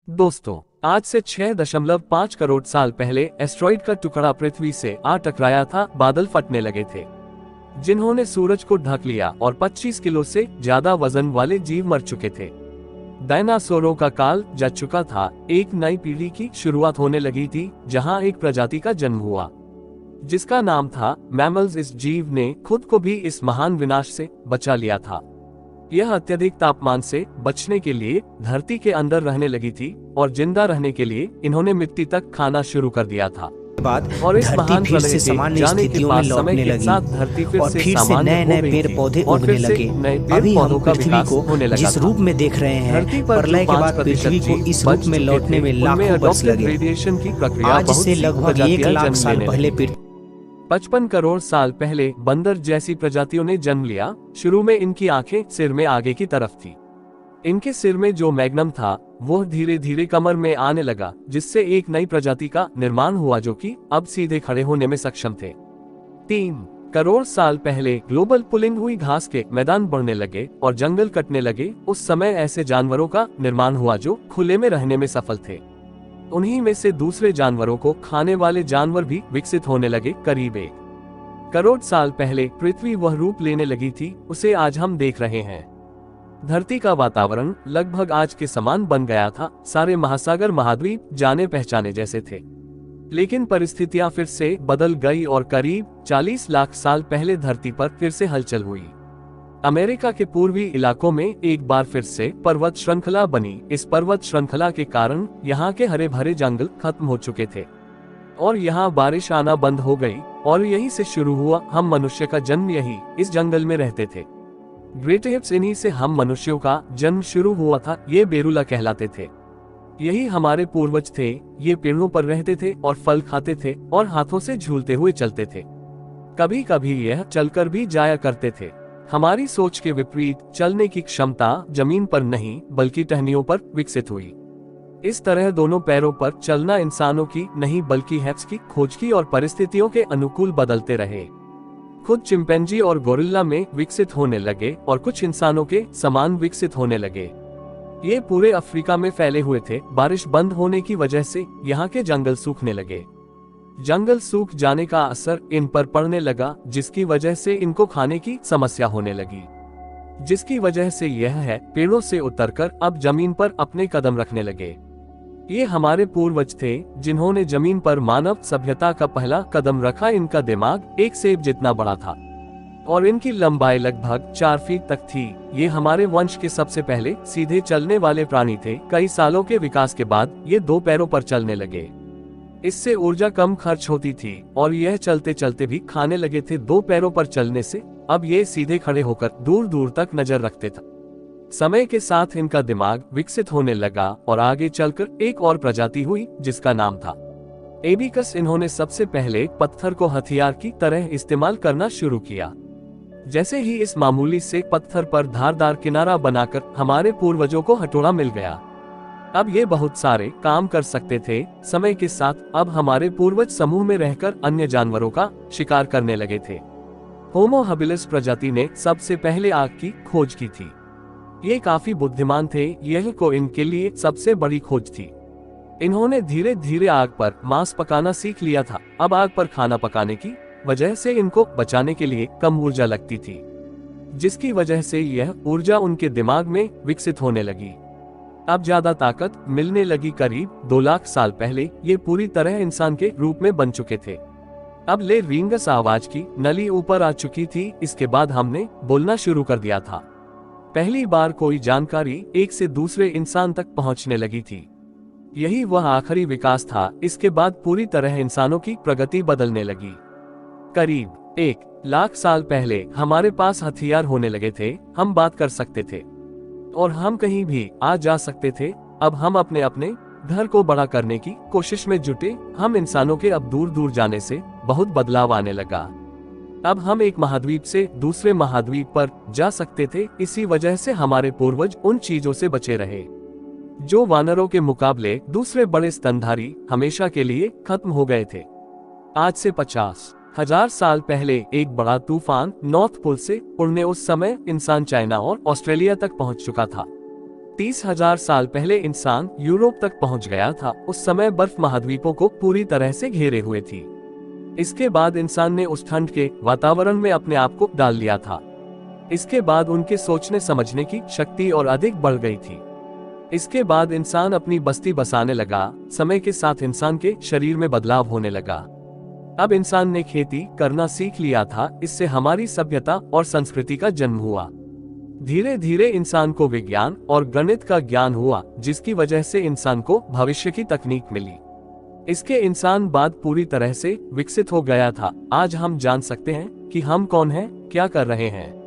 दोस्तों, आज से 6.5 करोड़ साल पहले एस्ट्रॉइड का टुकड़ा पृथ्वी से आ टकराया था। बादल फटने लगे थे जिन्होंने सूरज को ढक लिया और 25 किलो से ज्यादा वजन वाले जीव मर चुके थे। डायनासोरों का काल जा चुका था। एक नई पीढ़ी की शुरुआत होने लगी थी जहां एक प्रजाति का जन्म हुआ जिसका नाम था मैमल्स। इस जीव ने खुद को भी इस महान विनाश से बचा लिया था। यह अत्यधिक तापमान से बचने के लिए धरती के अंदर रहने लगी थी और जिंदा रहने के लिए इन्होंने मिट्टी तक खाना शुरू कर दिया था। और इस महान फिर से सामान्य स्थितियों में लौटने लगी और फिर से नए नए पेड़ पौधे उगने लगे। अभी हम पृथ्वी को जिस रूप में देख रहे हैं, प्रलय के बाद पृथ्वी को इस रूप में लौटने में लाखों वर्ष लगे। आज से लगभग 1 लाख साल पहले 55 करोड़ साल पहले बंदर जैसी प्रजातियों ने जन्म लिया। शुरू में इनकी आंखें सिर में आगे की तरफ थी। इनके सिर में जो मैग्नम था वह धीरे धीरे कमर में आने लगा, जिससे एक नई प्रजाति का निर्माण हुआ जो कि अब सीधे खड़े होने में सक्षम थे। 3 करोड़ साल पहले ग्लोबल पुलिंग हुई, घास के मैदान बढ़ने लगे और जंगल कटने लगे। उस समय ऐसे जानवरों का निर्माण हुआ जो खुले में रहने में सफल थे। उन्हीं में से दूसरे जानवरों को खाने वाले जानवर भी विकसित होने लगे। करीब 1 करोड़ साल पहले पृथ्वी वह रूप लेने लगी थी उसे आज हम देख रहे हैं। धरती का वातावरण लगभग आज के समान बन गया था। सारे महासागर महाद्वीप जाने पहचाने जैसे थे, लेकिन परिस्थितियां फिर से बदल गई और करीब 40 लाख साल पहले धरती पर फिर से हलचल हुई। अमेरिका के पूर्वी इलाकों में एक बार फिर से पर्वत श्रृंखला बनी। इस पर्वत श्रृंखला के कारण यहाँ के हरे भरे जंगल खत्म हो चुके थे और यहाँ बारिश आना बंद हो गई और यहीं से शुरू हुआ हम मनुष्य का जन्म। यही इस जंगल में रहते थे ग्रेट एप्स। इन्हीं से हम मनुष्यों का जन्म शुरू हुआ था। ये बेरुला कहलाते थे। यही हमारे पूर्वज थे। ये पेड़ों पर रहते थे और फल खाते थे और हाथों से झूलते हुए चलते थे। कभी कभी यह चलकर भी जाया करते थे। हमारी सोच के विपरीत चलने की क्षमता जमीन पर नहीं बल्कि टहनियों पर विकसित हुई। इस तरह दोनों पैरों पर चलना इंसानों की नहीं बल्कि हैप्स की खोज की और परिस्थितियों के अनुकूल बदलते रहे। खुद चिंपैंजी और गोरिल्ला में विकसित होने लगे और कुछ इंसानों के समान विकसित होने लगे। ये पूरे अफ्रीका में फैले हुए थे। बारिश बंद होने की वजह से यहाँ के जंगल सूखने लगे। जंगल सूख जाने का असर इन पर पड़ने लगा, जिसकी वजह से इनको खाने की समस्या होने लगी। जिसकी वजह से यह है पेड़ों से उतरकर अब जमीन पर अपने कदम रखने लगे। ये हमारे पूर्वज थे जिन्होंने जमीन पर मानव सभ्यता का पहला कदम रखा। इनका दिमाग एक सेब जितना बड़ा था और इनकी लंबाई लगभग 4 फीट तक थी। ये हमारे वंश के सबसे पहले सीधे चलने वाले प्राणी थे। कई सालों के विकास के बाद ये 2 पैरों पर चलने लगे। इससे ऊर्जा कम खर्च होती थी और यह चलते चलते भी खाने लगे थे। 2 पैरों पर चलने से अब ये सीधे खड़े होकर दूर दूर तक नजर रखते थे। समय के साथ इनका दिमाग विकसित होने लगा और आगे चलकर एक और प्रजाति हुई जिसका नाम था एबिकस। इन्होंने सबसे पहले पत्थर को हथियार की तरह इस्तेमाल करना शुरू किया। जैसे ही इस मामूली से पत्थर पर धारदार किनारा बनाकर हमारे पूर्वजों को हथौड़ा मिल गया। अब ये बहुत सारे काम कर सकते थे। समय के साथ अब हमारे पूर्वज समूह में रहकर अन्य जानवरों का शिकार करने लगे थे। होमो हबिलिस प्रजाति ने सबसे पहले आग की खोज की थी। ये काफी बुद्धिमान थे। यही को इनके लिए सबसे बड़ी खोज थी। इन्होंने धीरे धीरे आग पर मांस पकाना सीख लिया था। अब आग पर खाना पकाने की वजह से इनको बचाने के लिए कम ऊर्जा लगती थी, जिसकी वजह से यह ऊर्जा उनके दिमाग में विकसित होने लगी। अब ज्यादा ताकत मिलने लगी। करीब 2 लाख साल पहले ये पूरी तरह इंसान के रूप में बन चुके थे। अब ले रिंगस आवाज की नली ऊपर आ चुकी थी। इसके बाद हमने बोलना शुरू कर दिया था। पहली बार कोई जानकारी एक से दूसरे इंसान तक पहुंचने लगी थी। यही वह आखिरी विकास था। इसके बाद पूरी तरह इंसानों की प्रगति बदलने लगी। करीब 1 लाख साल पहले हमारे पास हथियार होने लगे थे। हम बात कर सकते थे और हम कहीं भी आ जा सकते थे। अब हम अपने अपने घर को बड़ा करने की कोशिश में जुटे। हम इंसानों के अब दूर दूर जाने से बहुत बदलाव आने लगा। अब हम एक महाद्वीप से दूसरे महाद्वीप पर जा सकते थे। इसी वजह से हमारे पूर्वज उन चीजों से बचे रहे जो वानरों के मुकाबले दूसरे बड़े स्तनधारी हमेशा के लिए खत्म हो गए थे। आज से 50,000 साल पहले एक बड़ा तूफान नॉर्थ पोल से उड़ने उस समय इंसान चाइना और ऑस्ट्रेलिया तक पहुंच चुका था। 30,000 साल पहले इंसान यूरोप तक पहुंच गया था। उस समय बर्फ महाद्वीपों को पूरी तरह से घेरे हुए थी। इसके बाद इंसान ने उस ठंड के वातावरण में अपने आप को डाल लिया था। इसके बाद उनके सोचने समझने की शक्ति और अधिक बढ़ गई थी। इसके बाद इंसान अपनी बस्ती बसाने लगा। समय के साथ इंसान के शरीर में बदलाव होने लगा। अब इंसान ने खेती करना सीख लिया था। इससे हमारी सभ्यता और संस्कृति का जन्म हुआ। धीरे धीरे इंसान को विज्ञान और गणित का ज्ञान हुआ, जिसकी वजह से इंसान को भविष्य की तकनीक मिली। इसके इंसान बाद पूरी तरह से विकसित हो गया था। आज हम जान सकते हैं कि हम कौन हैं, क्या कर रहे हैं।